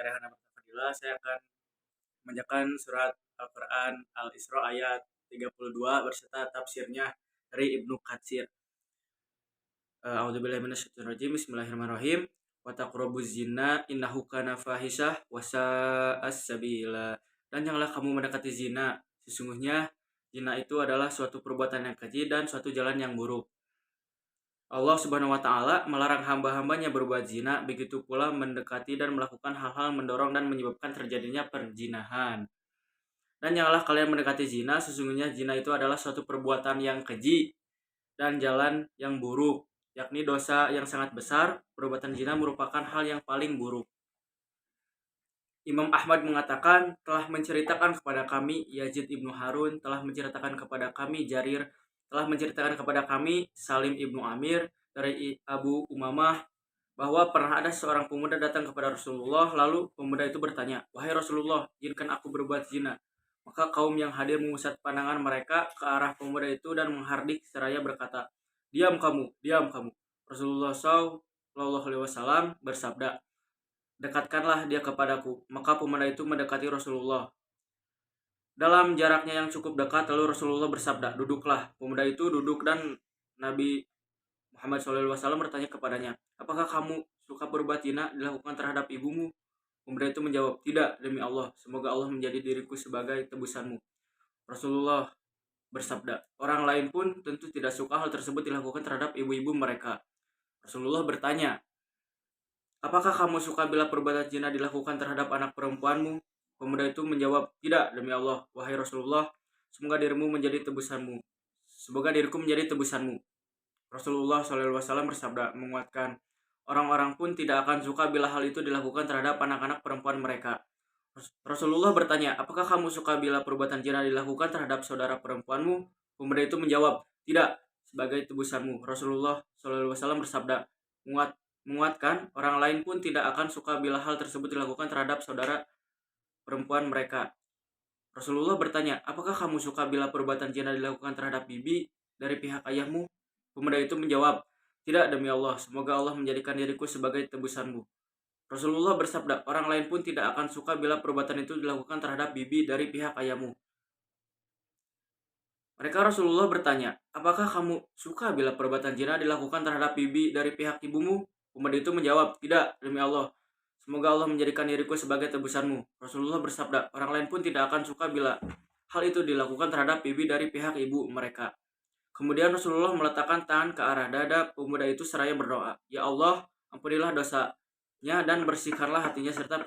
Rehana Fadilah, saya akan membacakan surat Al-Quran Al-Isra ayat 32 berserta tafsirnya dari Ibnu Katsir. A'udzubillahi minasyaitonirrajim. Bismillahirrahmanirrahim. Wa taqrabuz zina innahu kana fahisyah wa sa'as sabila. Dan janganlah kamu mendekati zina, sesungguhnya zina itu adalah suatu perbuatan yang keji dan suatu jalan yang buruk. Allah Subhanahu wa taala melarang hamba-hambanya berbuat zina, begitu pula mendekati dan melakukan hal-hal mendorong dan menyebabkan terjadinya perzinahan. Dan janganlah kalian mendekati zina, sesungguhnya zina itu adalah suatu perbuatan yang keji dan jalan yang buruk, yakni dosa yang sangat besar. Perbuatan zina merupakan hal yang paling buruk. Imam Ahmad mengatakan, telah menceritakan kepada kami Yazid ibnu Harun, telah menceritakan kepada kami Jarir, telah menceritakan kepada kami Salim ibnu Amir dari Abu Umamah, bahwa pernah ada seorang pemuda datang kepada Rasulullah, lalu pemuda itu bertanya, "Wahai Rasulullah, izinkan aku berbuat zina." Maka kaum yang hadir mengusat pandangan mereka ke arah pemuda itu dan menghardik seraya berkata, "Diam kamu, diam kamu." Rasulullah SAW bersabda, "Dekatkanlah dia kepadaku." Maka pemuda itu mendekati Rasulullah dalam jaraknya yang cukup dekat, lalu Rasulullah bersabda, "Duduklah." Pemuda itu duduk dan Nabi Muhammad SAW bertanya kepadanya, "Apakah kamu suka berbuat zina dilakukan terhadap ibumu?" Pemuda itu menjawab, "Tidak, demi Allah, semoga Allah menjadi diriku sebagai tebusanmu." Rasulullah bersabda, "Orang lain pun tentu tidak suka hal tersebut dilakukan terhadap ibu-ibu mereka." Rasulullah bertanya, "Apakah kamu suka bila perbuatan zina dilakukan terhadap anak perempuanmu?" Pemuda itu menjawab, "Tidak, demi Allah, wahai Rasulullah, semoga dirimu menjadi tebusanmu. Semoga diriku menjadi tebusanmu." Rasulullah SAW bersabda menguatkan, "Orang-orang pun tidak akan suka bila hal itu dilakukan terhadap anak-anak perempuan mereka." Rasulullah bertanya, "Apakah kamu suka bila perbuatan zina dilakukan terhadap saudara perempuanmu?" Pemuda itu menjawab, "Tidak, sebagai tebusanmu." Rasulullah SAW bersabda menguatkan, "Orang lain pun tidak akan suka bila hal tersebut dilakukan terhadap saudara perempuan mereka." Rasulullah bertanya, "Apakah kamu suka bila perbuatan zina dilakukan terhadap bibi dari pihak ayahmu?" Pemuda itu menjawab, "Tidak, demi Allah, semoga Allah menjadikan diriku sebagai tebusanmu." Rasulullah bersabda, "Orang lain pun tidak akan suka bila perbuatan itu dilakukan terhadap bibi dari pihak ayahmu." Mereka Rasulullah bertanya, "Apakah kamu suka bila perbuatan zina dilakukan terhadap bibi dari pihak ibumu?" Pemuda itu menjawab, "Tidak, demi Allah, semoga Allah menjadikan diriku sebagai tebusanmu." Rasulullah bersabda, "Orang lain pun tidak akan suka bila hal itu dilakukan terhadap bibi dari pihak ibu mereka." Kemudian Rasulullah meletakkan tangan ke arah dada pemuda itu seraya berdoa, "Ya Allah, ampunilah dosanya dan bersihkanlah hatinya serta